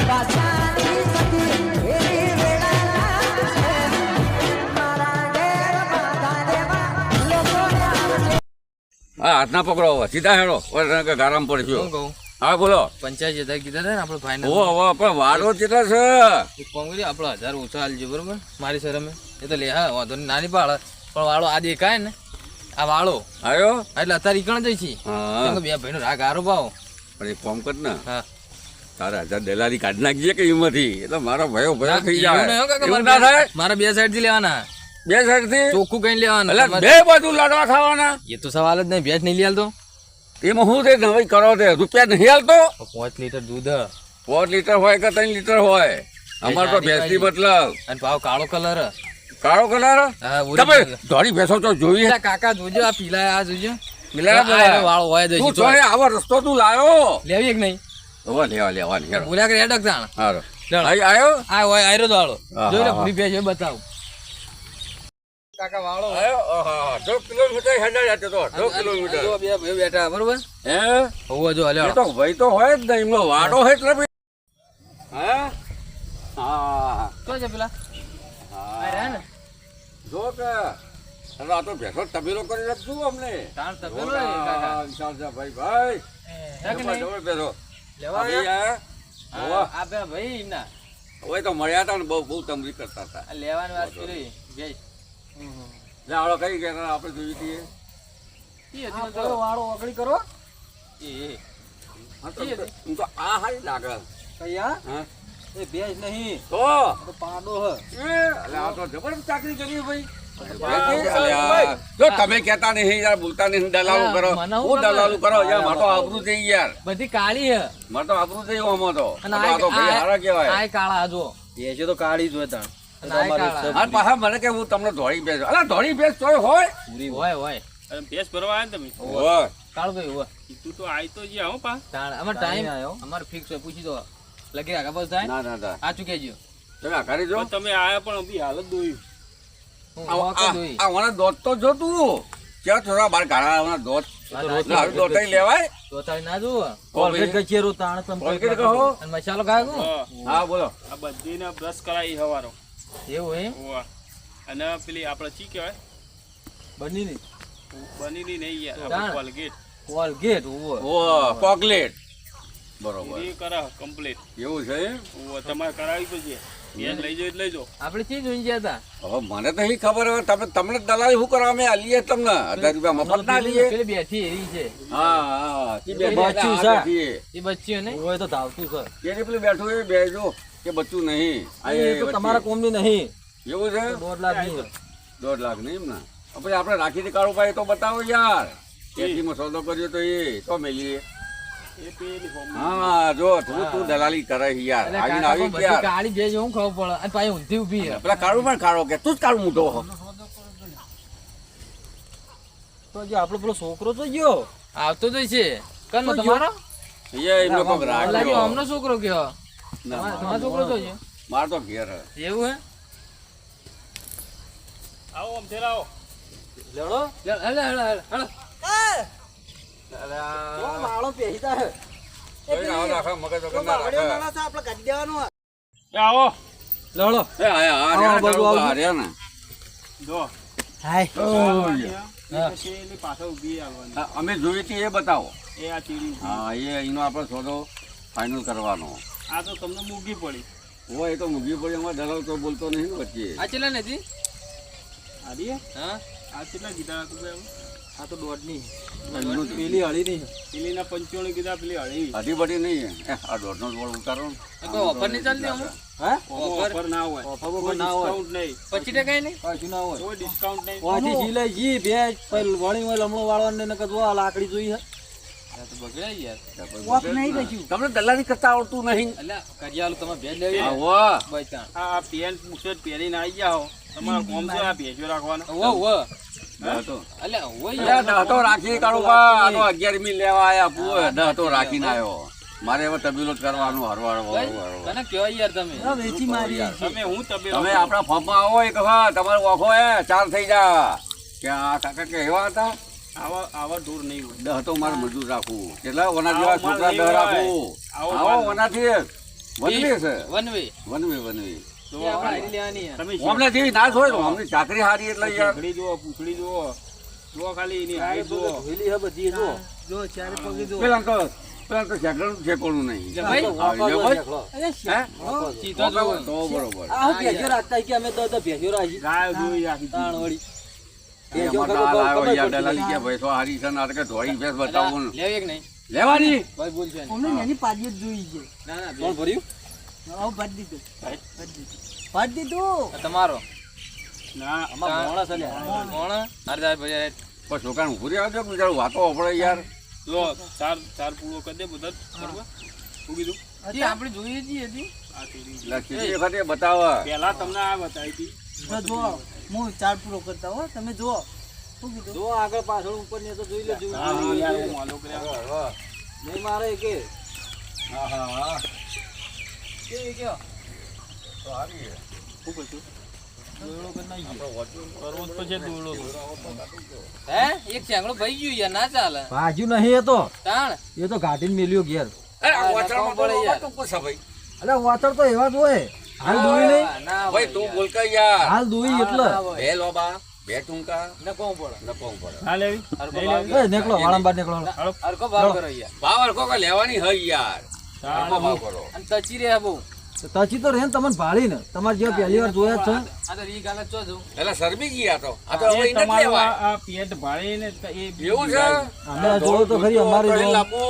હા હાથના પકડો સીધા હેડો ગારામ પડ્યો. હા બોલો. 85,000 કીધા હતા ને આપણે ફાઇનલ. પણ વારો કેટલા છે? એક કામ કરીએ, આપણે 1000 ઓછા આલજો બરોબર મારી શરમે. એ તો લે હા વાંધો નહીં, નાની પાડે પણ વાળો આ દેખાય ને આ વાળો આવ્યો એટલે અત્યારે ઈકણ જઈ છી. બે ભાઈનો રાગ હારો ભાવ. પણ એક ફોર્મ કર ને. હા તારા 1000 દલાલી કાઢી નાખીએ કે એમાંથી એટલે મારો ભયો ભયો થઈ એવું નહીં હો જાય. કાકા, એવું ના થાય. મારા બે સાઈડ થી લેવાના, બે સાઈડ થી ચોખ્ખું કઈ લેવાના. એટલે બે બાજુ લાડવા ખાવાના. એ તો સવાલ જ નહીં, ભેંસ નહીં લઈ આલતો. એમાં શું છે નવાઈ કરો તે રૂપિયા નહીં હાલતો. 5 લીટર દૂધ 5 લીટર હોય કે 3 લીટર હોય, અમારે તો ભેંસની મતલબ. અને ભાવ કાળો કલર. કાળો કલર હા તમે ધોળી ભેંસો તો જોઈ કાકા જોજો આ પીલા આ જોજો મિલા વાળો હોય તું જોઈ આવો રસ્તો તું લાયો. લેવી કે નહીં હવે લેવાની હેડો. બોલ્યા કે રેડક જાણ હારો આયો આ હોય આયરો તો વાળો હા, જોઈ લે હા, પૂરી ભેંસ એ બતાવું કાકા વાળો આયો. આહા 2 કિલોમીટર હેડા જાતે તો 2 કિલોમીટર. જો બે ભાઈ બેઠા બરોબર હે હોવો જો એ હાલ્યો તો ભાઈ તો હોય જ નહીં એમનો વાડો હોય એટલે ભઈ. હે હા તો છે પેલા આ રહ્યા ને જો કે હવે આ તો ભેંસો તબેલો કરી રાખશું અમને. તાણ તપેલો ને કાકા વિશાલ છે ભાઈ ભાઈ. હે કે નહીં? જબર ભેંસો. લેવા ભાઈ આવ્યા? આયા. આ બે ભાઈ ના હવે તો મળ્યા હતા ને બહુ તમરી કરતા હતા. આ લેવાની વાત કરી ભેંસ લે આવડો કઈ ગયા આપણે જોઈ છીએ. ઈ હતી તો વાળો ઓગળી કરો એ હા તો હું તો આ હારી લાગે. કયા હા એ ભેંસ નહીં તો તો પાડો હ અલે આ તો જબરદસ્ત ચાકરી કરી ભાઈ. અલ્યા, જો તમે કહેતા નહીં યાર, બોલતા નહીં, દલાલું કરો. મને હું હું ખબર? દલાલું કરો યાર, મારે તો આબરૂ થઈ યાર. બધી કાળી હે મારે તો આબરૂ થઈ આમાં તો. અને આ તો ભાઈ હારા કહેવાય. આ કાળા જો ભેંસો તો કાળી જ હોય તાણ. અને આ કાળા અને પાછા મને કે હું તમને ધોળી ભેંસ. અલા ધોળી ભેંસ તોય હોય. હોય અરે ભેંસ ભરવા આવ્યા ને તમે હોય. કાળો ભાઈ હોય તું તો આઈ તો જ્યાં હો પા તાણ અમાર ટાઈમ અમાર ફિક્સ હોય પૂછી દો લગી રાખા બસ થાય ના ના ના આ ચૂકેજો તમે આઘારી જો. પણ તમે આયા પણ અભી હાલત દોયું આ મને દોત તો જો તું ક્યાં થોડા બાર ગાળા દોત દોતાઈ લેવાય. તો તારી ના જોવો કોલગેટ કચેરું તાણ તમ કોલગેટ કહો. અને મસાલો ખાયો હા બોલો. આ બધીને બ્રશ કરાવી હવારો એવું હે હોવા અને પેલી આપણે ચી કહેવાય બની ની બનીની નહીં યાર જાણ. આપણે કોલગેટ કોલગેટ ઓવો ઓ ચોકલેટ બરોબર એ કરા કમ્પ્લીટ એવું છે. હોવા તમારે કરાવી પછી ભેંસ લઈ જાઓ એટલે લઈ જાઓ આપણે ચી જોઈ ગયા હતા હવે મને તો એ ખબર હવે તમને દલાલી શું કરવા અમે આલીએ તમને 1000 રૂપિયા મફત ના લઈએ. પેલી બેઠી એવી છે હા હા ઈ બે બચ્ચું આ છે. બેઠી. એ બચ્ચી ને હોય તો ધાવતું છે. કેની પેલું બેઠું એ બેજો કે બચ્ચું નહીં. આ એ તો વચ્ચે. તમારા કોમની નહીં. એવું છે 1.5 લાખ ની છે. 1.5 લાખ નહીં એમ ને પછી આપણે રાખીને કાળું પાય તો બતાવો યાર. ખેતીમાં સોદો કર્યો તો એ તો મેલીએ. એ પેલી હોમ હા જો તું દલાલી કરે છે યાર. એટલે આવીને કાકા આવી બધી યાર. કાળી ભેજ હું ખબર પડે અને પાછી ઊંધી ઊભી હે પેલા કાળું પણ કાળો કે તું જ કાળું મોટો હો. તો જે આપણો પેલો છોકરો તો ગયો. આવતો જ છે કનો તમારો એ એમનો કોક લાગ્યો રાખ્યો. અમનો છોકરો કયો ના, તમારો છોકરો તો છે માર તો ઘેર હે. એવું હે આવો આમ થેલા આવો લેડો. હેલો હેલો હેલો તો માળો પહેરીતા હે. કોઈ આવો રાખો, મગજ વગર ના રાખે. એ આવો લેડો. એ આયા, આ રહ્યા, બાજુ ચાલો, આવજો. આ રહ્યા ને. જો હાય. પછી એની પાછળ ઊભી આવવાની હા, અમે જોઈ હતી એ બતાવો. એ આ ચીડી ઊભી. હા એનો આપણે સોદો ફાઇનલ કરવાનો આ તો તમને મૂકી પડી હોય. એ તો મૂકી પડી, અમારે દલાલ તો બોલતો નહીં ને વચ્ચે. આ ચેલા નથી આડી હા આ કેટલા કીધા તું ભાઈ આ તો 1.5 ની. એમનું જ. પેલી હળી ની. પેલીના 95 કીધા પેલી હળી અઢી બઢી નહીં. આ 1.5 નો બોલ ઉતારો ને. કોઈ ઓફર નહીં ચાલતી અમુક હે? ઓફર ના હોય ઓફર કોઈ ના હોય. ડિસ્કાઉન્ટ નહીં 25% નહીં કશું ના હોય. કોઈ ડિસ્કાઉન્ટ નહીં ઓથી સિલાઈ જી ભેજ પછી વળી હોય લમણો વાળવાને નકર જો આ લાકડી જોઈ હે. આ તો બગડ્યા યાર ઓફ નહીં કશું. તમને દલાલી કરતા આવડતું નહીં. અલ્યા કરિયાલું તમે ભેજ લેવી હા, વાહ. બચા આ પેન્ટ બુશર્ટ પહેરીને આવી જાઓ તમારા કોમ છે આ ભેજો રાખવાનો વો વો હા, તો. અલ્યા વો યાર, દહ તો રાખી કાઢું બા. આ તો 11મી લેવા આયા પૂરો. દહ તો રાખીને આવ્યો. મારે હવે તબીલો જ કરવાનું હરવાડ તને કયો યાર તમે આ વેચી મારી. તમે હું તબેલો તમે આપણા ફોર્મમાં આવો એક વખત તમારો ઓફો હે 4 થઈ જા. કે આ કાકા કે એવા હતા. આવા ઢોર નહીં હોય 10 તો મારે મજૂર રાખવું. કેટલા ઓના જેવા આવો માલ છોકરા નહીં 10 હોય. રાખવું. આવો આવો માલ. ઓનાથી વનવે છે વનવે વનવે તો એ આપણે હારી લેવાની છે. તમે અમને જેવી ના હોય તો અમને ચાકરી હારી એટલે યાર પૂંછડી જુઓ, પૂંછડી જુઓ. જુઓ ખાલી એની ચારે હાઈટ પગે જુઓ. ધોયેલી હે બધી, જો. જો ચારે પગે જો પેલા તો ઠેકાણું ઠેકાણું નહીં ભાઈ, હા, વાપરવા ભાઈ. નીકળો. અરે હે? સીધો જુઓ. તો બરોબર આ હું ભેંસો રાખતા કે અમે તો ભેંસો રાખી ગાય જોઈ રાખી તાણ હતી. વળી એ ભેંસો અમારે તો હાલ આવ્યો ખબર યાર, પડતી દલાલી નહીં. કે ભાઈ તો હારી છે ને આ તો કે ધોળી ભેંસ બતાવું ને. લેવી કે નહીં લેવાની ભાઈ બોલજો નહીં. અમને એની પાડી જ જોઈ છે ના ના કોણ ભર્યું? આવું ભરી દીધું ભરી દીધું આ તમારો ના અમારા મોણા છે લ્યા. કોણ હારે જાય ભાઈ પણ છોકરાને ઉભું રહેવા દો બિચારું વાતો આપણે યાર લો ચાર પૂરો કરી દે બધા બરોબર શું કીધું હજી આપણે જોઈએ છીએ હજી આ તેરી. એટલે સીધી વખતે બતાવે પહેલા તમને આ બતાવી હતી જો જો હું ચાર પૂરો કરતા હો તમે જુઓ શું કીધું જો આગળ પાછળ ઉપર ને તો જોઈ લેજો. હા, હા, યાર, હું માલો કર્યા. નહીં મારે કે હા હા હા કેવી કયો તો હારી છે. શું કરશું? દોયડો કરી નાખીએ. કરવો જ પછી દોડો તો. હે એક ચાંગડો ભાઈ ગયું યાર ના ચાલે ભાજ્યું નહીં એ તો તાણ એ તો ગાડીને મેલ્યો ઘેર. અરે આ હા, વાછરડમાં પડે તો યાર. વાતો પૂછા ભાઈ અલે વાતર તો એવા જ હોય. હાલ દોઈ નહીં, ના ભાઈ તું બોલ કે યાર હાલ દોઈ એટલે બે લોબા બે ટૂંકા ન કોણ પડે લપોંગ પડે ના લેવી? હરકો નહીં ભાવ લેવી? એ નીકળો વાળા બાર નીકળો. હરકો ભાવ કરો યાર ભાવ હરખો કે લેવાની હોય યાર ચાર. હરખો ભાવ કરો અને તચી રહ્યા બહુ તચી તો રહે ને તમને ભાળી ને તમારે જે પહેલી વાર જોયા જ છે. આ તો રી ગાલે ચો જવું એટલે શરમી ગયા તો આ તો હવે એ ઈને જ તમારું લેવાય આ પેટ ભાળીને એ એવું છે અમે જોયું તો ખરી અમારી કરી જોયું. લાપુ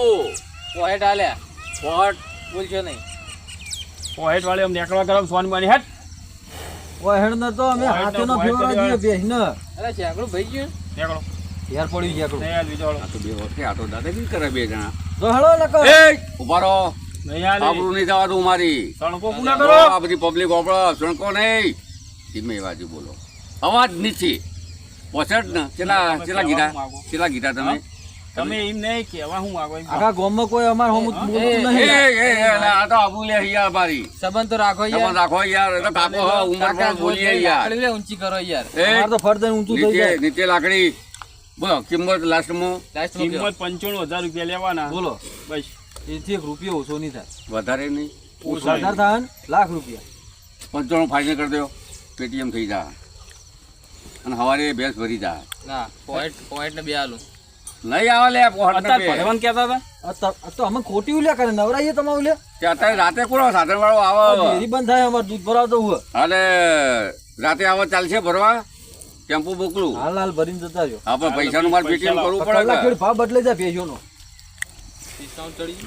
પોહેટ આલ્યા પોટ બોલજો નહીં પોહેટ વાળી આમ નેકળવા ગરમ સોન બની હેટ ઓય હેડ ને તો અમે ઓય હેડ હાથે ને નો ઓય ફેવરા કરી દઈએ બેસને. અરે ચાંગડો ભાઈ ગયું નેકળો ઘેર પડી ગયા નહીં યાર બીજો વાળો આ તો બે વખતે આ તો દાદાગીરી કરે બે જણા જો હેડો લકો. એ ઉભા રહો નહીં યાર આપણું નહીં જવા દઉં મારી તણકો પૂરા કરો આ બધી પબ્લિક ઓપડો સણકો નહીં ધીમે બાજુ બોલો અવાજ નીચે પોસેટ ને ચેલા ગીતા તમે તમે એમ નહીં કહેવા હું માગો એમ કહો. આખા ગામમાં કોઈ અમાર હમ બોલતું એ નહીં. આ તો આબુ લે યાર મારી સંબંધ તો રાખો તમે યાર રાખો યાર એ તો કાકો હ ઉંમર પર બોલીએ યાર લાકડી લે ઊંચી કરો યાર એ અમાર તો ફરતે ઊંચું થઈ નીચે જાય. નીચે લાકડી બોલો કિંમત લાસ્ટમાં લાસ્ટમાં કયો? કિંમત 95,000 રૂપિયા લેવાના બોલો બસ એથી એક રૂપિયો ઓછો નહીં થાય. વધારે નહીં વધારે થાય ને લાખ રૂપિયા. 95 ફાઇનલ કરી દો પેટીએમ થઈ જા અને સવારે ભેંસ ભરી જા ના પોઈન્ટ ને બે આલું નહીં આવે લે પોહટ અત્યારે ભગવાન કહેતા હતા આ તો અમે ખોટી ઉલ્યા કરે નવરાઈએ તમારું લે. અત્યારે રાતે કોનો સાધન વાળો આવે ડેરી બંધ થાય અમાર દૂધ ભરાવતો હું અને રાતે આવો ચાલશે ભરવા ટેમ્પો મોકલું હાલ હાલ ભરીને જતા રહ્યો. આપણે પૈસાનું મારે પેટીએમ કરવું પડે કલાક કે? ખેડ ભાવ બદલાઈ જાય ભેંસોનો. ડિસ્કાઉન્ટ ચડી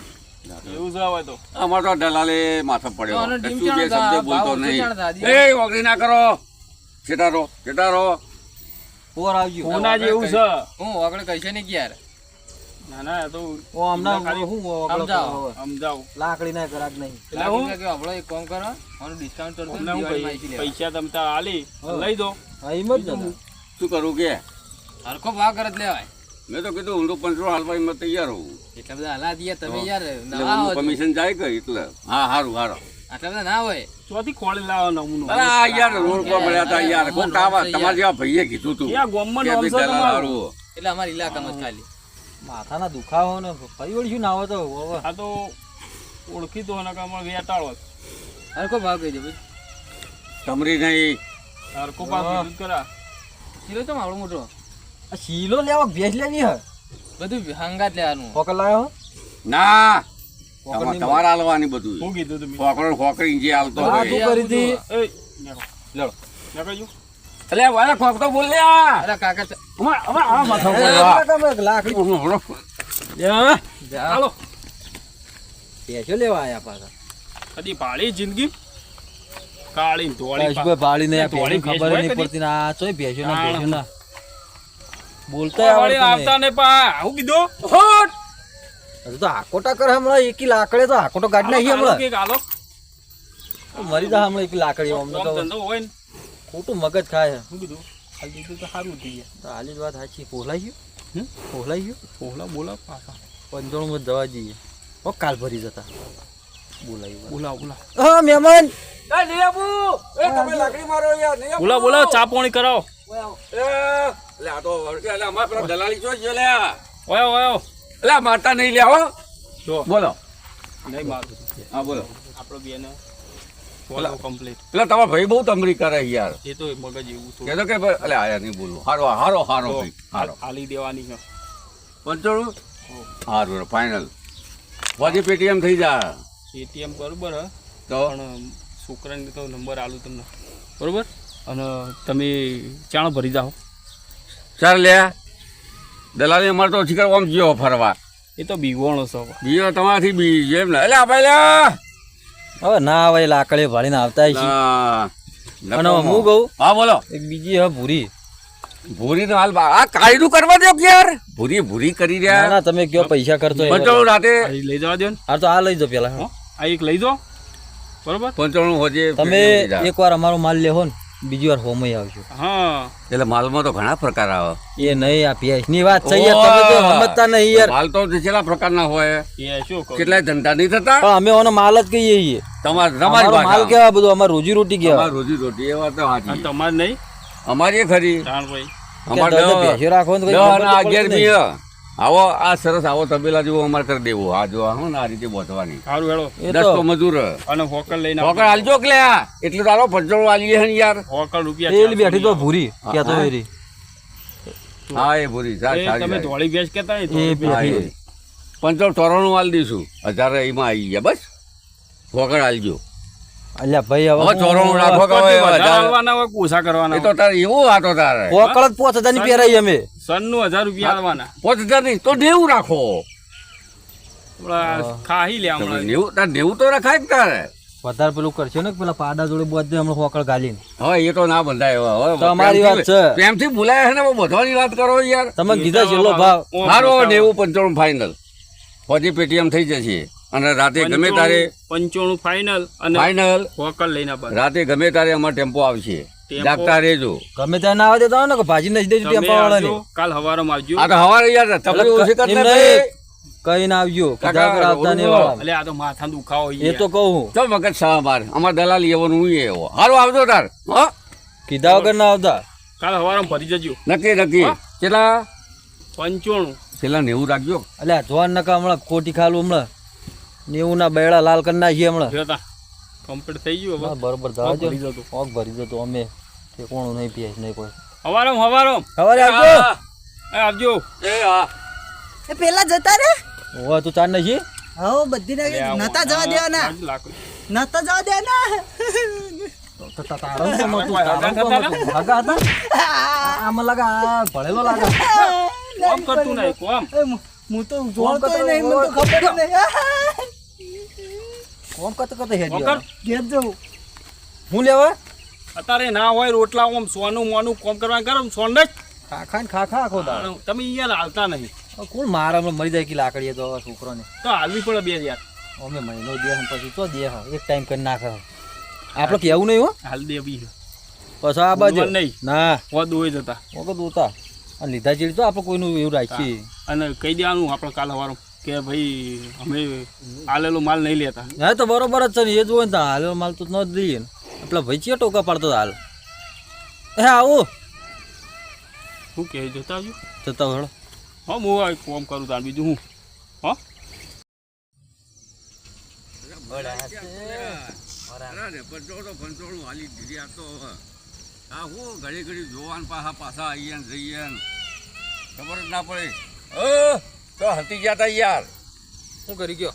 ગયું એવું જ હોય તો અમારે તો દલાલે માથે પડ્યો તો આનો ડીમ તું બે ચાણો શબ્દ બોલતો ભાવ ઓછો નહીં ચાણો દાદી. એ વગડી ના કરો છેટારો પોર આવજો. કોના જેવું છે હું આગળ કહીશે નહીં કે યાર ના ના એ તો ઓ હમણાં શું ઓગળો સમજાવો. કરો હવે. સમજાવ લાકડી ના કરાક નહીં. એટલે હું કે આપણો એક કામ કરો આનું ડિસ્કાઉન્ટ કરી દો તમને હું દિવાળીમાં આઈથી લેવા. પૈસા તમે તાર આલી લઈ દો હા એમ જ ને. શું કરું કે હરખો ભાવ કરે જ લેવાય મેં તો કીધું ઊંધું 500 હાલવા એમાં તૈયાર હોઉં એટલા બધા હાલા દિયા તમે યાર એટલે નવા ઊંધું આવો છો. કમિશન જાય કે એટલે હા હારું આટલા બધા ના હોય ચોથી ખોળી લાવો નમૂનો અરે આ યાર રોડ પર મળ્યા હતા યાર કોક આવા તમારા જેવા ભાઈએ કીધું તું યા ગોમમાં કે નામ ભઈ છે દલાલ તમારું હારું. એટલે અમારા ઇલાકામાં જ ખાલી માથાના દુખાવો ને ફરી વળ્યું ના આવે તો હવે. આ તો ઓળખી તો નકા અમારે વેટાળો છે. હરખો ભાવ કહી દે ભાઈ તમરી નહીં હરકો પાસ વિરુદ્ધ કરા કિલો તો માવડો મોટો આ શીલો લેવા ભેંસ લેવી હે બધું હંગાત લેવાનું ફોકર લાવ્યો ના ફોકર નહીં તમારે હાલવાની બધું શું કીધું તમે ફોકરી જે હાલતો આ હોય તું કરી હતી. એ નેકો લડો. નેકોજો એટલે વાલા ખોક તો બોલ લ્યા અરે કાકા આ માથા એ, કાકા, લાકડી જા. હાલો ભેંસો લેવા આયા પાછા. કદી પાળી જિંદગી કાળી ને ધોળી કશુંય ભાળી નહીં. આ ધોળી ભેંસોની ભેંસ ખબર હોય નહીં કદી? પડતી ને આ ચોય ભેંસોના ના. ભેંસોના. બોલતાય વાળી આવડતું આવતા નહીં. ને પા હું કીધું હજુ તો હાકોટા કરે હમણાં એકી લાકડે તો હાકોટો કાઢી નાખી હાલો હમણાં કે હાલો મરી જા હમણાં એકી લાકડી અમને કોમ તો ધંધો હોય ને ખોટું મગજ ખાય શું કીધું હાલ દીધું તો સારું થઈ ગયા તો હાલી જ વાત સાચી. પોલાઈ ગયું હમ? પોલાઈ ગયું બોલા બોલા પાછા પંજોળમાં જવા જઈએ. ઓ કાલ ભરી જતા બોલાયું. બોલા બોલા હા મહેમાન બોલા બોલા ચા પાણી કરાવો દલાલી જો જો લે ઓયો ઓયો એટલે મારતા નહીં લે હો જો બોલો નહીં મારું હા બોલો આપણો બેને ફોલો કમ્પ્લીટ. પેલા તમારા ભાઈ બહુ તમરી કરે યાર. એ તો મગજ એવું તો કહેતો કે ભાઈ, અલે આયા નહીં બોલું. હારો હારો હારો ભાઈ, હારો. હાલી દેવાની છે. 95 હારું ફાઇનલ. પછી પેટીએમ થઈ જાય એટીએમ બરોબર હ, તો પણ છોકરાને તો નંબર આલું તમને બરોબર, અને તમે ચાણ ભરી જાઓ. ચાલ લે દલાલી અમારે તો શીખર આમ ગયો ફરવા. એ તો બીવોણો છો. બીજો તમારાથી બી એમ ને. એટલે ભાઈ લે હવે ના આવે લાકડી ભાળીને આવતા છે. અને હું કહું હા બોલો. એક બીજી હ ભૂરી. ભૂરી તો હાલ આ કાયદું કરવા દો કે યાર. ભૂરી ભૂરી કરી ના રહ્યા. ના તમે કયો પૈસા કરતો 95 રાતે આ લઈ જવા દો ને. હા તો આ લઈ જાઓ પેલા. હો, આ એક લઈ જાઓ બરોબર. 95 હોજે તમે એકવાર અમારો માલ લેહો ને બીજી વાર હોમય આવજો. હા એટલે માલમાં તો ઘણા પ્રકાર આવે. એ નહીં આ પીએસ ની વાત છે યાર, તમે તો સમજતા નહીં યાર. માલ તો કેટલા પ્રકારના હોય, એ શું કહું કેટલાય ધંધા નહીં થતા. પણ અમે ઓનો માલ જ કહીએ છીએ. તમારે અમારો તમારી માલ કેવા બધું અમાર રોજી રોટી કેવા. અમારી રોજી રોટી એ વાત તો સાચી. તમારે નહીં અમારી એ ખરી. ચાણભાઈ અમારે ભેંસો રાખો ને તો કઈ 10 ખબર અને તો પડે 11 નહીં. બી આવો આ સરસ આવો તબેલા જેવું અમારે કરી દેવું. આ જો આ હું ને આ રીતે બોતવાની સારું હેડો. એ 10 તો તો મજૂર. અને હોકર લઈને છોકરા હાલજો કે લે એટલું તારો 95 આલીએ હે ને યાર. હોકર રૂપિયા પેલી બેઠી તો ભૂરી ક્યાં તો એરી. હા એ ભૂરી સારી તમે સારી. ધોળી ભેંસ કેતા એ હા, એ 95 આલી દઈશું. 1000 એમાં આવી ગયા બસ. છોકરા હાલજો. અલ્યા ભાઈ હવે હવે 94 રાખો કે હવે 1000. આવવાના હોય ઓછા કરવાના એ તો તારે એવું આ તો તારે પોકળ જ 5000 ની પહેરાઈ અમે. સન નું 1000 રૂપિયા આવવાના. 5000 નહીં તો 90 રાખો. ખાહી લે તમે હમણાં 90 તાર 90 તો રખાય જ તારે. વધારે પેલું કરશે ને પેલા પાડા જોડે બધે હમણાં હોકળ ગાલીને. હવે એ તો ના બંધાય. હવે તમારી વાત છે. પ્રેમથી બોલાય છે ને હવે બધવાની વાત કરો યાર. તમે કીધા છેલ્લો ભાવ. સારો 90 95 ફાઇનલ. પછી પેટીએમ થઈ જશે અને રાતે ગમે તારે 95 ફાઇનલ અને ફાઇનલ. હોકર લઈને બસ. રાતે ગમે તારે અમારે ટેમ્પો આવશે. ટેમ્પો? જાગતા રહેજો. ગમે ત્યાં ના આવે દેતા ને કે ભાજી નથી દેજો તમે ટેમ્પા વાળાને. આવજો, કાલ હવારમાં આવજો. આ તો હવારે યાર તકલીફ ઓછી કરી એમ દે નહીં, કઈ ના આવજો કાકા, કીધા વગર આવતા નહીં ઓળો. વાળા. એટલે આ તો માથા દુખાવો એ તો કહું ચલ મગજ સા બાર અમાર દલાલી એવો હું એવો. હારું આવજો તાર. હા કીધા વગર ના આવતા. કાલ હવારમાં ભરી જજો. નક્કી નક્કી. કેટલા 95 પેલા 90 રાખજો. અલ્યા જોન નકા હમણાં ખોટી ખાલું હમણાં 90 ના બેડા લાલ કરી નાખીએ હમણાં. જોતા કમ્પ્લીટ થઈ ગયું હા, હવે. બરોબર ભરી દાજો જતો. ઓગ ભરી જતો અમે તે કોણ નહીં પીએ નહીં કોઈ. હવારમાં સવારે આવજો. આવજો. એ હા એ પેલા જતા રે ઓવા તું ચાર નહીં હો બધી ના નતા જવા દેવાના, લાકડું. નતા જવા દેવાના. આમાં લગા ભળેલો લાગે. કોમ કરતું નહીં કોમ. એ હું તો જોડતો નહીં, મને તો ખબર જ નહીં. કોમ કરતો કરતો હેડી કોમ કર. ઘેર જવું. હું લેવા અત્યારે ના હોય રોટલા ઓમ સોનું મોનું કોમ કરવાનું કરો સોન જ. ખા ખા ને ખા ખા આખો દાડો. તમે યાર હાલતા નહીં કોણ મારા હમણાં મરી જાય કે લાકડીએ તો છોકરોને તો હાલવી પડે બે યાર. અમે મહિનો દે ને પછી તો દે એક ટાઈમ કરી નાખે. આપણે કેવું નહીં હો હાલ દેવી પછી આ બાજુ નહીં ના હોદ હોય જતા વખત ઉતા અને લીધા ચીડી તો આપણે કોઈનું એવું રાખીએ. અને કહી દેવાનું આપણે કાલ સવારે કે ભાઈ અમે આલેલો માલ નહીં લેતા. હા તો બરોબર જ છે ને એ જ હોય ને હાલેલો માલ તો ન જ દઈએ ને. પેલા ભાઈ ચિયા ટોકા પાડતો હાલ હે આવું શું કહે જોતા આવજો. જતા હેડો. હા હું આ કોમ કરું તાર બીજું હું હા. ઘડી ઘડી જોવાન પાછા આવીએ ને જઈએ ને ખબર જ ના પડે. તો હટી ગયા તા યાર. શું કરી ગયો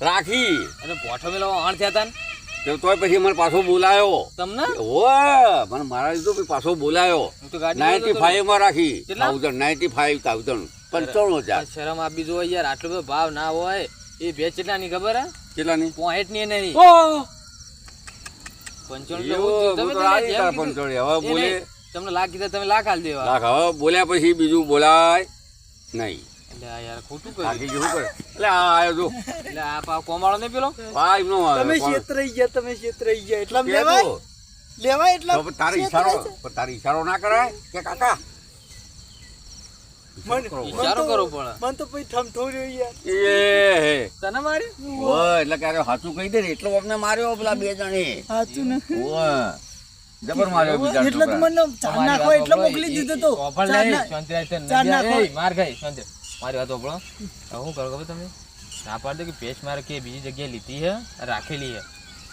રાખી અને પોઠો મેલો આણ થયા તા ને તો તોય પછી મને પાછો બોલાયો. તમને ઓય મને મારા લીધો પછી પાછો બોલાયો. હું તો ગાડી 95 માં રાખી. કેટલા? 95,000 95,000 શરમ આપી જો યાર આટલો બધો ભાવ ના હોય. એ ભેજ કેટલા ની ખબર હે કેટલાની? 65 ની નહીં ઓહ 95 એવું તમે તો આવી તારા જેમ કીધું. 95. હવે એ બોલે નહીં, તમને લાખ કીધા તમે લાખ હાલ દેવા. લાખ. હવે બોલ્યા પછી બીજું બોલાય નહીં. એટલે આ યાર ખોટું બાકી કર્યું. શું કરે? એટલે આ આવ્યો જો એટલે આ પાવ કોમાળો નહીં પેલો આ એમનો તમે કોણ? છેતરાઈ ગયા, તમે છેતરાઈ ગયા. એટલા કે લેવાય તો? લેવાય એટલા તો તારો ઈશારો પણ તારો ઈશારો ના કરાય કે કાકા વિચારો કરવો પડે. મન તો પછી ઠમઠો રહ્યો યાર. એ હે તને મારી ઓય એટલે ક્યારે સાચું કહી દે ને એટલો અમને માર્યો પેલા બે જણે. સાચું ને ઓય જબર માર્યો બીજા એટલે તો મને ચાર નાખો એટલે મોકલી દીધો તો. ચાર નાખો. માર ગઈ શાંતિ. મારી વાત સાંભળો. હવે શું કરો ખબર તમે ના પાડ દો કે પેશ મારે કે બીજી જગ્યાએ લીધી હે રાખેલી હે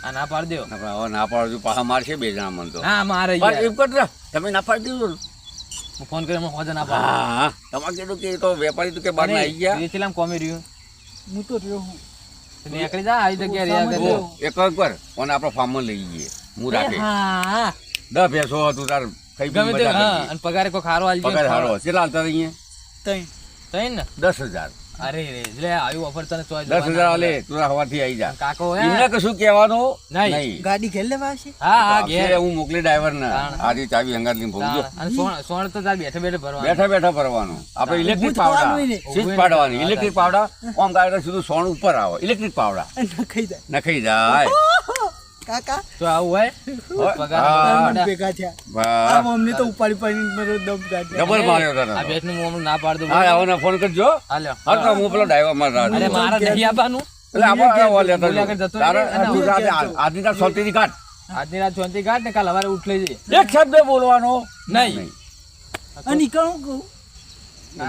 આ ના પાડી દો આપણે હવે ના પાડો છું, પાછા મારશે 2 જણા મને તો. ના મારે બસ યાર એમ કરજો, તમે ના પાડી દીધું. હું ફોન કરી હમણાં હોજે ના પાડો હા તમારે કીધું કે એ તો વેપારી તો કે બહાર ના આવી ગયા. વેચેલામ કોમી રહ્યું હું તો રહ્યો હું. નીકળી જા આવી જગ્યા રહ્યા ઓ, કરે એક કામ કર, અને આપણે ફાર્મમાં લઈ જઈએ, હું રાખે. હા 10 ભેંસો હતું તાર ખાઈ પીને ગમે તે મજા હા કરજે. અને પગારે કોઈ ખારો આલજો પગાર હારો કેટલા હાલતા રહીએ? તઈ તઈ ને 10,000. અરે રે એટલે આવ્યું ઓફર તને ચોઈસ 10,000 હાલે, તું હવારથી આવી જા. કાકો એમને હે કશું કહેવાનું નહીં. નહીં. ગાડી ઘેર લેવા આવશે. હા હા આવશે, ઘેર હું મોકલી ડ્રાઈવરને. તાણ. આજે ચાવી હંગાત લઈને ભોગજો. અને સોણ તો તાર બેઠે બેઠે ભરવા બેઠા બેઠા ભરવાનું. આપણે ઇલેક્ટ્રિક ઊભું પાવડા થવાનું નહીં. સ્વિચ પાડવાની. ઇલેક્ટ્રિક પાવડા આમ ગાડી સીધું સોણ ઉપર આવે. ઇલેક્ટ્રિક પાવડા નખાઈ જાય. નખાઈ જાય. કાકા તો આવું હોય હોય. પગાર હા. બધા ભેગા થયા. વાહ. આ મમ્મી તો ઉપાડી પાડીને મારો દમ કાઢ્યો. ડબલ માર્યો તને આ તો. બેઠનું હું હમણાં ના પાડ દઉં હા આવવાનો ફોન કરજો. હાલ્યો હા તો હું પેલો ડ્રાઈવર માં રાહ અરે જોઉં. મારા નહીં આપવાનું એટલે આપણે આવો લેતા બોલ્યા કર જતો જજો. તારે રહે. તું રાતે આજની તાર શાંતિથી કાઢ. આજની રાત શાંતિ કાઢ ને કાલ સવારે ઉઠ લઈ જઈએ એક શબ્દ બોલવાનો નહીં. અને નીકળું કહું.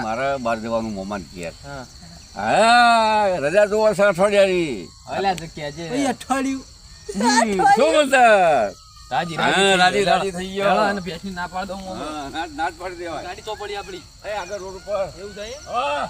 મારે બહાર જવાનું મોમાન ઘેર. હા હા રજા જોવા છે અઠવાડિયાની. અલ્યા તો કહેજે ભાઈ અઠવાડિયું. શું બોલતા? રાજી હા, રાજી થઈ ગયો. હેલો, અને ભેંસની ના પાડ દઉં હું હમણાં. નાચ પાડી દેવાય. ગાડી તો પડી આપડી એ આગળ રોડ ઉપર એવું થાય હા